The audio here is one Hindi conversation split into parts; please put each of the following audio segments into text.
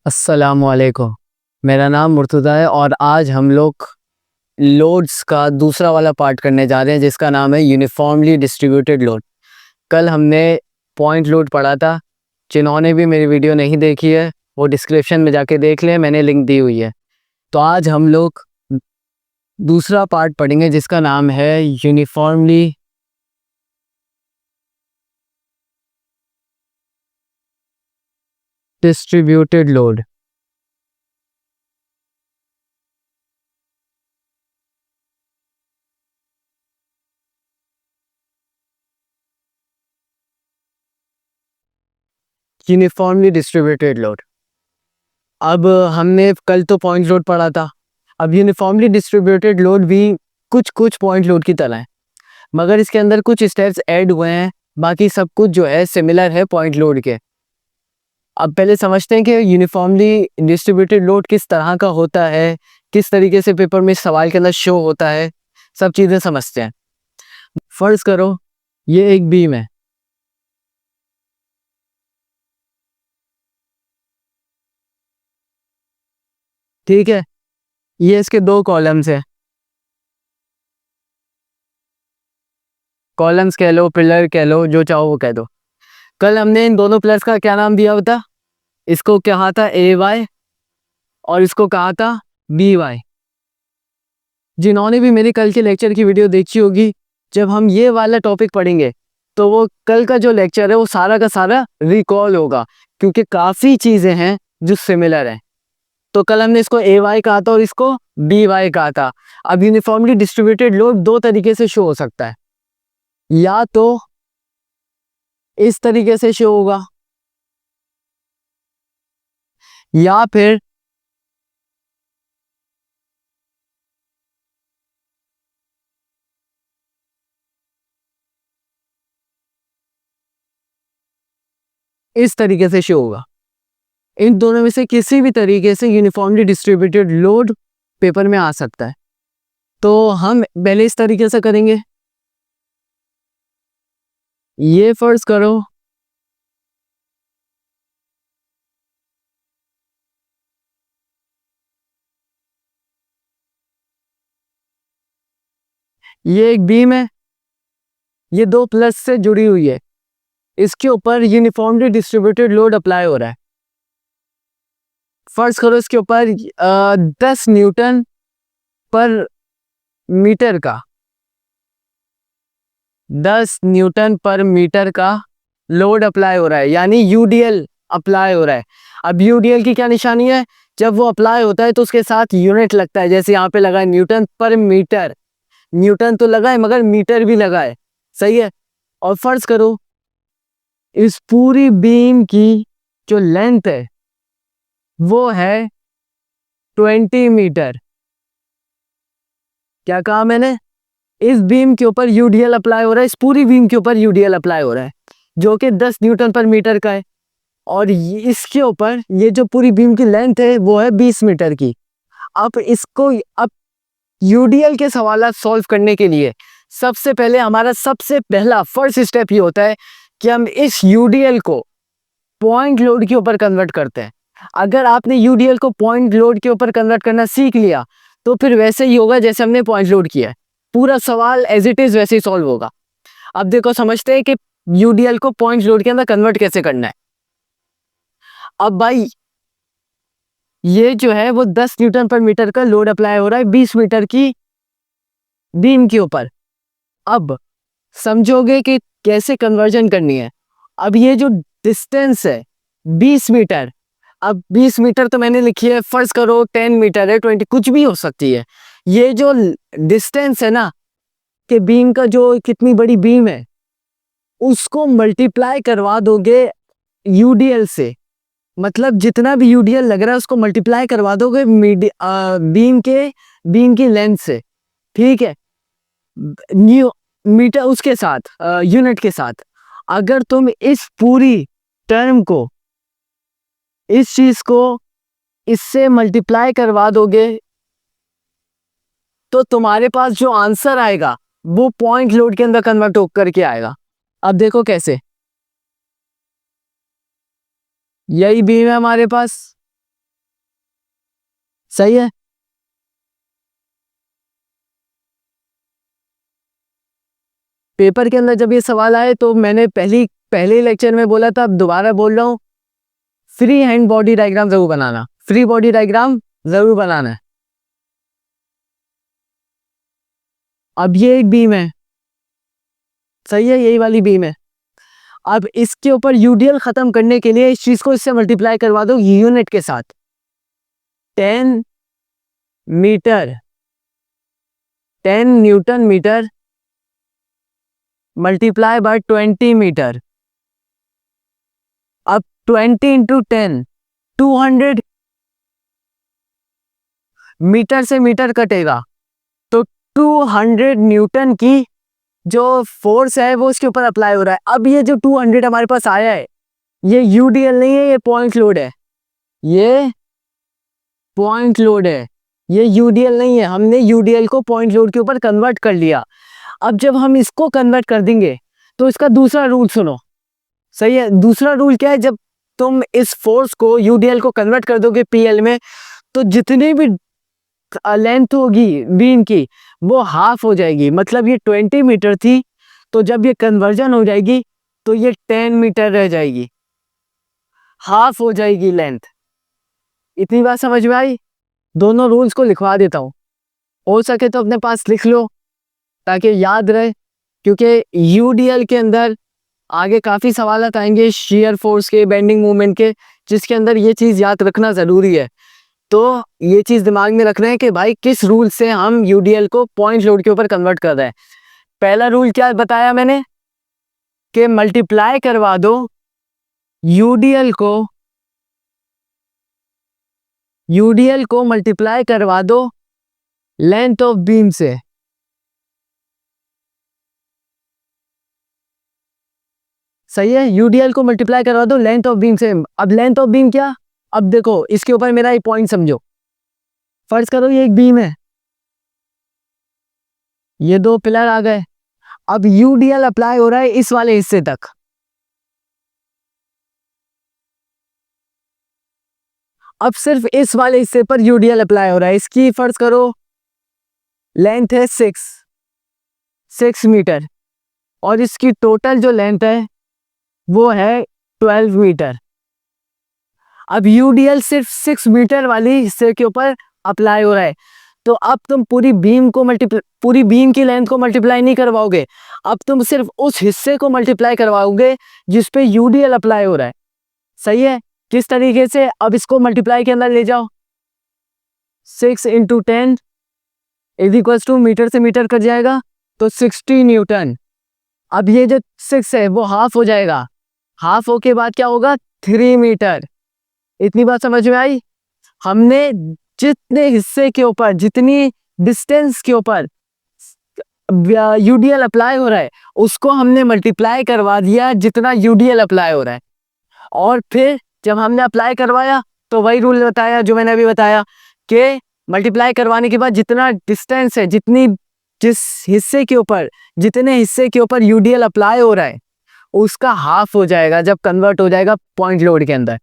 अस्सलामुअलैकुम। मेरा नाम मुर्तज़ा है और आज हम लोग लोड्स का दूसरा वाला पार्ट करने जा रहे हैं जिसका नाम है यूनिफॉर्मली डिस्ट्रीब्यूटेड लोड। कल हमने पॉइंट लोड पढ़ा था। जिन्होंने भी मेरी वीडियो नहीं देखी है वो डिस्क्रिप्शन में जाके देख लें, मैंने लिंक दी हुई है। तो आज हम लोग दूसरा पार्ट पढ़ेंगे जिसका नाम है uniformly distributed load. Uniformly distributed load. अब हमने कल तो पॉइंट लोड पढ़ा था। अब यूनिफॉर्मली डिस्ट्रीब्यूटेड लोड भी कुछ कुछ पॉइंट लोड की तरह है, मगर इसके अंदर कुछ स्टेप्स ऐड हुए हैं। बाकी सब कुछ जो है सिमिलर है पॉइंट लोड के। अब पहले समझते हैं कि यूनिफॉर्मली डिस्ट्रीब्यूटेड लोड किस तरह का होता है, किस तरीके से पेपर में सवाल के अंदर शो होता है, सब चीज़ें समझते हैं। फर्ज करो ये एक बीम है, ठीक है। ये इसके दो कॉलम्स हैं, कॉलम्स कह लो, पिलर कह लो, जो चाहो वो कह दो। कल हमने इन दोनों पिलर्स का क्या नाम दिया होता? इसको कहा था ए वाई और इसको कहा था बी वाई। जिन्होंने भी मेरे कल के लेक्चर की वीडियो देखी होगी, जब हम ये वाला टॉपिक पढ़ेंगे तो वो कल का जो लेक्चर है वो सारा का सारा रिकॉल होगा, क्योंकि काफ़ी चीज़ें हैं जो सिमिलर हैं। तो कल हमने इसको ए वाई कहा था और इसको बी वाई कहा था। अब यूनिफॉर्मली डिस्ट्रीब्यूटेड लोड दो तरीके से शो हो सकता है, या तो इस तरीके से शो होगा या फिर इस तरीके से शो होगा। इन दोनों में से किसी भी तरीके से यूनिफॉर्मली डिस्ट्रीब्यूटेड लोड पेपर में आ सकता है। तो हम पहले इस तरीके से करेंगे। ये फर्ज करो ये एक बीम है, ये दो प्लस से जुड़ी हुई है, इसके ऊपर यूनिफॉर्मली डिस्ट्रीब्यूटेड लोड अप्लाई हो रहा है। फर्ज करो इसके ऊपर 10 न्यूटन पर मीटर का 10 न्यूटन पर मीटर का लोड अप्लाई हो रहा है, यानी यूडीएल अप्लाई हो रहा है। अब यूडीएल की क्या निशानी है? जब वो अप्लाई होता है तो उसके साथ यूनिट लगता है, जैसे यहाँ पे लगा है न्यूटन पर मीटर। न्यूटन तो लगा है मगर मीटर भी लगा है, सही है। और फर्ज करो इस पूरी बीम की जो लेंथ है वो है 20 मीटर। क्या कहा मैंने? इस बीम के ऊपर यूडीएल अप्लाई हो रहा है, इस पूरी बीम के ऊपर यूडीएल अप्लाई हो रहा है जो कि 10 न्यूटन पर मीटर का है। और इसके ऊपर ये जो पूरी बीम की लेंथ है वो है 20 मीटर की। अब यूडीएल के सवाल सॉल्व करने के लिए सबसे पहले हमारा सबसे पहला फर्स्ट स्टेप ये होता है कि हम इस यूडीएल को पॉइंट लोड के ऊपर कन्वर्ट करते हैं। अगर आपने यूडीएल को पॉइंट लोड के ऊपर कन्वर्ट करना सीख लिया तो फिर वैसे ही होगा जैसे हमने पॉइंट लोड किया है, पूरा सवाल एज इट इज वैसे ही सॉल्व होगा। अब देखो समझते हैं कि यूडीएल को पॉइंट लोड के अंदर कन्वर्ट कैसे करना है। अब भाई ये जो है वो 10 न्यूटन पर मीटर का लोड अप्लाई हो रहा है 20 मीटर की बीम के ऊपर। अब समझोगे कि कैसे कन्वर्जन करनी है। अब ये जो डिस्टेंस है 20 मीटर, अब 20 मीटर तो मैंने लिखी है, फर्ज करो 10 मीटर है, 20 कुछ भी हो सकती है। ये जो डिस्टेंस है ना कि बीम का जो कितनी बड़ी बीम है उसको मल्टीप्लाई करवा दोगे यूडीएल से, मतलब जितना भी यूडीएल लग रहा है उसको मल्टीप्लाई करवा दोगे बीम की लेंथ से, ठीक है, न्यू मीटर उसके साथ यूनिट के साथ। अगर तुम इस पूरी टर्म को, इस चीज को इससे मल्टीप्लाई करवा दोगे तो तुम्हारे पास जो आंसर आएगा वो पॉइंट लोड के अंदर कन्वर्ट होकर के आएगा। अब देखो कैसे, यही बीम है हमारे पास, सही है। पेपर के अंदर जब ये सवाल आए तो मैंने पहले लेक्चर में बोला था, अब दोबारा बोल रहा हूँ, फ्री हैंड बॉडी डायग्राम जरूर बनाना, फ्री बॉडी डायग्राम जरूर बनाना है। अब ये एक बीम है, सही है, यही वाली बीम है। अब इसके ऊपर यूडीएल खत्म करने के लिए इस चीज को इससे मल्टीप्लाई करवा दो यूनिट के साथ। 10 metre 10 newton metre multiply by 20 metre. अब 20 इंटू 10 200 मीटर से मीटर कटेगा, तो 200 न्यूटन की जो फोर्स है वो इसके ऊपर अप्लाई हो रहा है। अब ये जो 200 हमारे पास आया है, ये यूडीएल नहीं है, ये पॉइंट लोड है, ये पॉइंट लोड है, ये यूडीएल नहीं है। हमने यूडीएल को पॉइंट लोड के ऊपर कन्वर्ट कर लिया। अब जब हम इसको कन्वर्ट कर देंगे तो इसका दूसरा रूल सुनो, सही है। दूसरा रूल क्या है, जब तुम इस फोर्स को यूडीएल को कन्वर्ट कर दोगे पीएल में, तो जितनी भी लेंथ होगी बीम की वो हाफ हो जाएगी। मतलब ये 20 मीटर थी, तो जब ये कन्वर्जन हो जाएगी तो ये 10 मीटर रह जाएगी, हाफ हो जाएगी लेंथ। इतनी बात समझ में आई? दोनों रूल्स को लिखवा देता हूँ, हो सके तो अपने पास लिख लो ताकि याद रहे, क्योंकि यूडीएल के अंदर आगे काफ़ी सवाल आएंगे शेयर फोर्स के, बेंडिंग मूवमेंट के, जिसके अंदर ये चीज़ याद रखना ज़रूरी है। तो ये चीज़ दिमाग में रखना है कि भाई किस रूल से हम यूडीएल को पॉइंट लोड के ऊपर कन्वर्ट कर रहे हैं। पहला रूल क्या बताया मैंने, कि मल्टीप्लाई करवा दो यूडीएल को मल्टीप्लाई करवा दो लेंथ ऑफ बीम से। सही है, यूडीएल को मल्टीप्लाई करवा दो लेंथ ऑफ बीम से। अब लेंथ ऑफ बीम क्या, अब देखो इसके ऊपर मेरा एक पॉइंट समझो। फर्ज करो ये एक बीम है, ये दो पिलर आ गए, अब यूडीएल अप्लाई हो रहा है इस वाले हिस्से तक। अब सिर्फ इस वाले हिस्से पर यूडीएल अप्लाई हो रहा है। इसकी फर्ज करो लेंथ है 6 मीटर, और इसकी टोटल जो लेंथ है वो है 12 मीटर। अब यूडीएल सिर्फ 6 मीटर वाली हिस्से के ऊपर अप्लाई हो रहा है, तो अब तुम पूरी बीम की लेंथ को मल्टीप्लाई नहीं करवाओगे, अब तुम सिर्फ उस हिस्से को मल्टीप्लाई करवाओगे जिस पे यूडीएल अप्लाई हो रहा है। सही है, किस तरीके से, अब इसको मल्टीप्लाई के अंदर ले जाओ, 6 into 10 is equal to metre से मीटर कट जाएगा तो 60 न्यूटन। अब ये जो 6 है वो हाफ हो जाएगा, हाफ हो के बाद क्या होगा 3 मीटर। इतनी बात समझ में आई? हमने जितने हिस्से के ऊपर, जितनी डिस्टेंस के ऊपर यूडीएल अप्लाई हो रहा है उसको हमने मल्टीप्लाई करवा दिया जितना यूडीएल अप्लाई हो रहा है, और फिर जब हमने अप्लाई करवाया तो वही रूल बताया जो मैंने अभी बताया कि मल्टीप्लाई करवाने के बाद जितना डिस्टेंस है, जितने हिस्से के ऊपर यूडीएल अप्लाई हो रहा है उसका हाफ हो जाएगा जब कन्वर्ट हो जाएगा पॉइंट लोड के अंदर।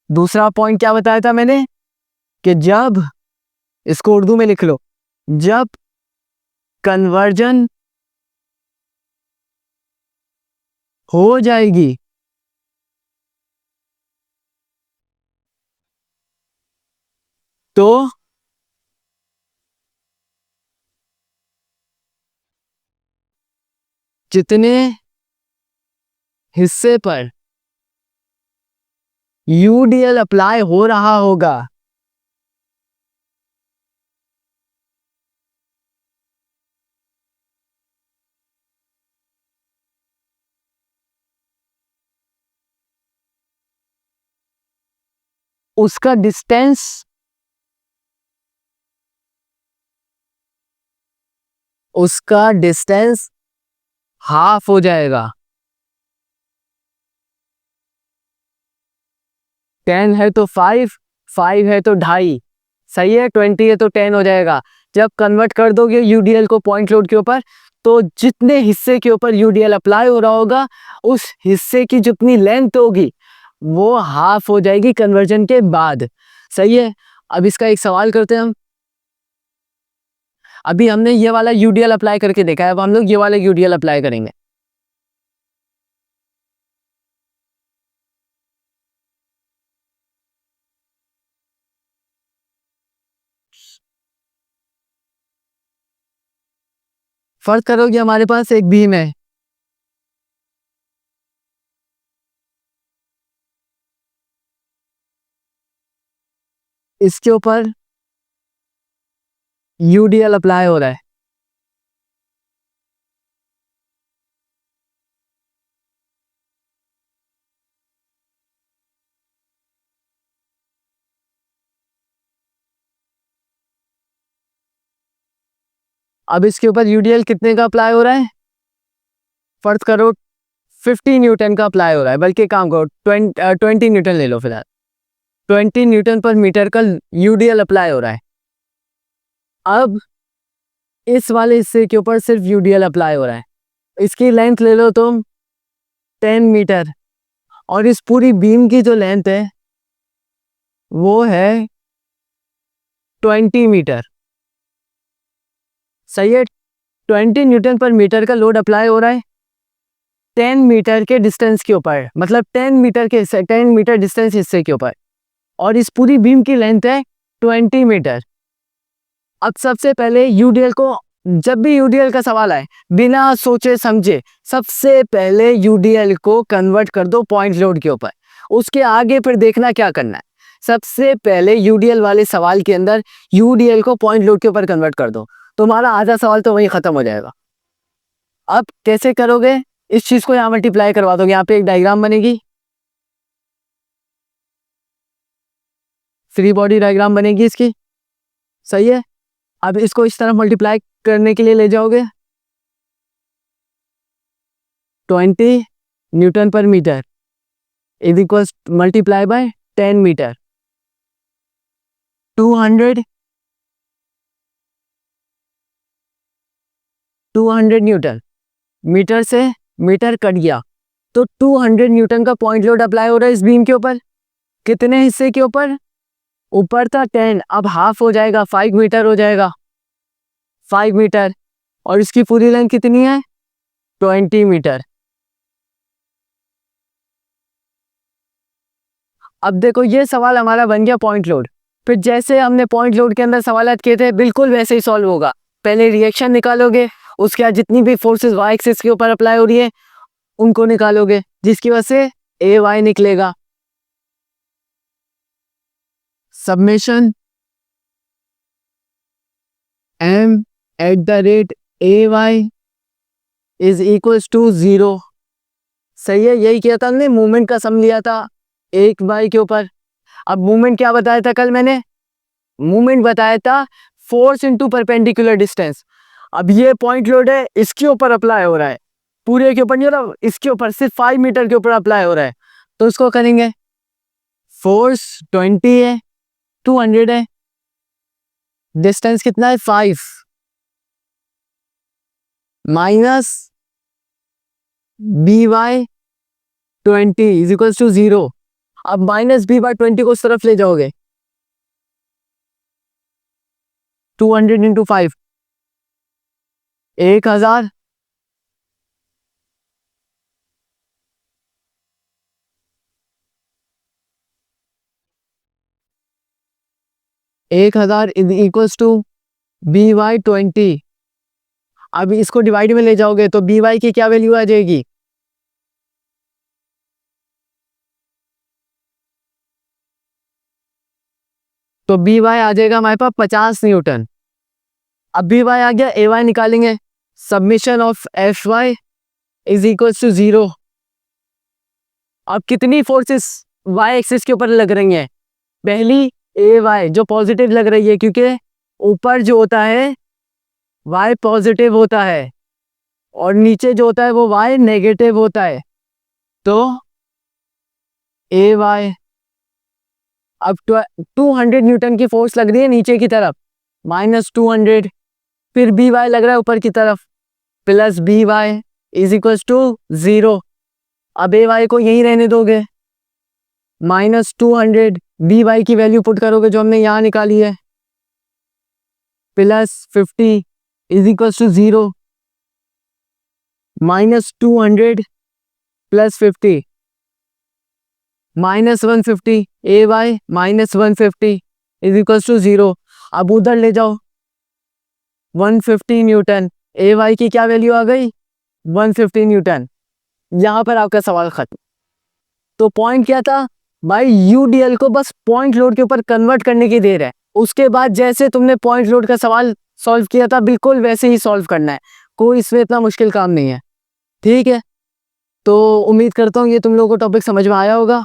दूसरा पॉइंट क्या बताया था मैंने, कि जब, इसको उर्दू में लिख लो, जब कन्वर्जन हो जाएगी तो जितने हिस्से पर यूडीएल अप्लाई हो रहा होगा उसका डिस्टेंस हाफ हो जाएगा। 10 है तो 5 है तो 2.5, सही है, 20 है तो 10 हो जाएगा। जब कन्वर्ट कर दोगे यूडीएल को पॉइंट लोड के ऊपर, तो जितने हिस्से के ऊपर यूडीएल अप्लाई हो रहा होगा उस हिस्से की जितनी लेंथ होगी वो हाफ हो जाएगी कन्वर्जन के बाद। सही है, अब इसका एक सवाल करते हैं हम। अभी हमने ये वाला यूडीएल अप्लाई करके देखा है, अब हम लोग ये वाला यूडीएल अप्लाई करेंगे। फर्ज करो कि हमारे पास एक बीम है, इसके ऊपर यूडीएल अप्लाई हो रहा है। अब इसके ऊपर यूडीएल कितने का अप्लाई हो रहा है? फर्ज करो 50 न्यूटन का अप्लाई हो रहा है, बल्कि काम करो 20 न्यूटन ले लो फिलहाल। 20 न्यूटन पर मीटर का यूडीएल अप्लाई हो रहा है। अब इस वाले हिस्से के ऊपर सिर्फ यूडीएल अप्लाई हो रहा है, इसकी लेंथ ले लो तुम 10 मीटर, और इस पूरी बीम की जो लेंथ है वो है 20 मीटर। सही है, 20 न्यूटन पर मीटर का लोड अप्लाई हो रहा है 10 मीटर के डिस्टेंस के ऊपर, मतलब 10 मीटर डिस्टेंस हिस्से के ऊपर, और इस पूरी बीम की लेंथ है 20 मीटर। अब सबसे पहले यूडीएल को, जब भी यूडीएल का सवाल आए, बिना सोचे समझे सबसे पहले यूडीएल को कन्वर्ट कर दो पॉइंट लोड के ऊपर, उसके आगे फिर देखना क्या करना है। सबसे पहले यूडीएल वाले सवाल के अंदर यूडीएल को पॉइंट लोड के ऊपर कन्वर्ट कर दो, तुम्हारा आधा सवाल तो वहीं खत्म हो जाएगा। अब कैसे करोगे? इस चीज को यहाँ मल्टीप्लाई करवा दोगे, यहाँ पे एक डायग्राम बनेगी, फ्री बॉडी डायग्राम बनेगी इसकी। सही है, अब इसको इस तरफ मल्टीप्लाई करने के लिए ले जाओगे 20 newton per metre is equal multiply by 10 metre, 200 newton. Metre से मीटर कट गया तो 200 न्यूटन का पॉइंट लोड अप्लाई हो रहा है इस बीम के ऊपर। कितने हिस्से के ऊपर? ऊपर था 10, अब हाफ हो जाएगा, 5 मीटर हो जाएगा, 5 मीटर, और इसकी पूरी लेंथ कितनी है? 20 मीटर। अब देखो ये सवाल हमारा बन गया पॉइंट लोड। फिर जैसे हमने पॉइंट लोड के अंदर सवाल किए थे बिल्कुल वैसे ही सॉल्व होगा। पहले रिएक्शन निकालोगे, उसके बाद जितनी भी फोर्सेस वाई एक्सिस के ऊपर अप्लाई हो रही है उनको निकालोगे, जिसकी वजह से ए वाई निकलेगा। Submission m at the rate A Y is equals to 0। सही है, यही किया था हमने, मूवमेंट का सम लिया था एक वाई के ऊपर। अब मूवमेंट क्या बताया था कल मैंने? मूवमेंट बताया था फोर्स इनटू परपेंडिकुलर डिस्टेंस। अब ये पॉइंट लोड है, इसके ऊपर अप्लाई हो रहा है, पूरे के ऊपर नहीं हो रहा, इसके ऊपर सिर्फ 5 मीटर के ऊपर अप्लाई हो रहा है, तो इसको करेंगे। फोर्स 20 है, 200 है, डिस्टेंस कितना है 5, minus B Y 20 is equal to 0। अब माइनस बी बाई 20 को उस तरफ ले जाओगे, 200 into 5 1000, is equals to B Y 20। अब इसको डिवाइड में ले जाओगे तो बी वाई की क्या वैल्यू आ जाएगी? तो बी वाई आ जाएगा हमारे पास 50 न्यूटन। अब बी वाई आ गया, ए वाई निकालेंगे, submission of F Y is equal to 0। अब कितनी फोर्सेस वाई एक्सिस के ऊपर लग रही हैं? पहली ए वाई जो पॉजिटिव लग रही है, क्योंकि ऊपर जो होता है वाई पॉजिटिव होता है और नीचे जो होता है वो वाई नेगेटिव होता है, तो ए वाई। अब 200 न्यूटन की फोर्स लग रही है नीचे की तरफ, -200, फिर बी वाई लग रहा है ऊपर की तरफ, plus B Y is equal to 0। अब ए वाई को यहीं रहने दोगे, -200 बी वाई की वैल्यू पुट करोगे जो हमने यहाँ निकाली है, +50 is equal to 0, -200 +50 -150 A Y -150 is equal to 0। अब उधर ले जाओ 150 न्यूटन, ए वाई की क्या वैल्यू आ गई 150 न्यूटन। यहाँ पर आपका सवाल खत्म। तो पॉइंट क्या था भाई, यूडीएल को बस पॉइंट लोड के ऊपर कन्वर्ट करने की देर है। उसके बाद जैसे तुमने पॉइंट लोड का सवाल सॉल्व किया था बिल्कुल वैसे ही सॉल्व करना है, कोई इसमें इतना मुश्किल काम नहीं है। ठीक है, तो उम्मीद करता हूँ ये तुम लोगों को टॉपिक समझ में आया होगा।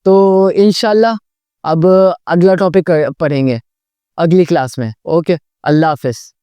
तो इंशाल्लाह अब अगला टॉपिक पढ़ेंगे अगली क्लास में। ओके, अल्लाह हाफिज़।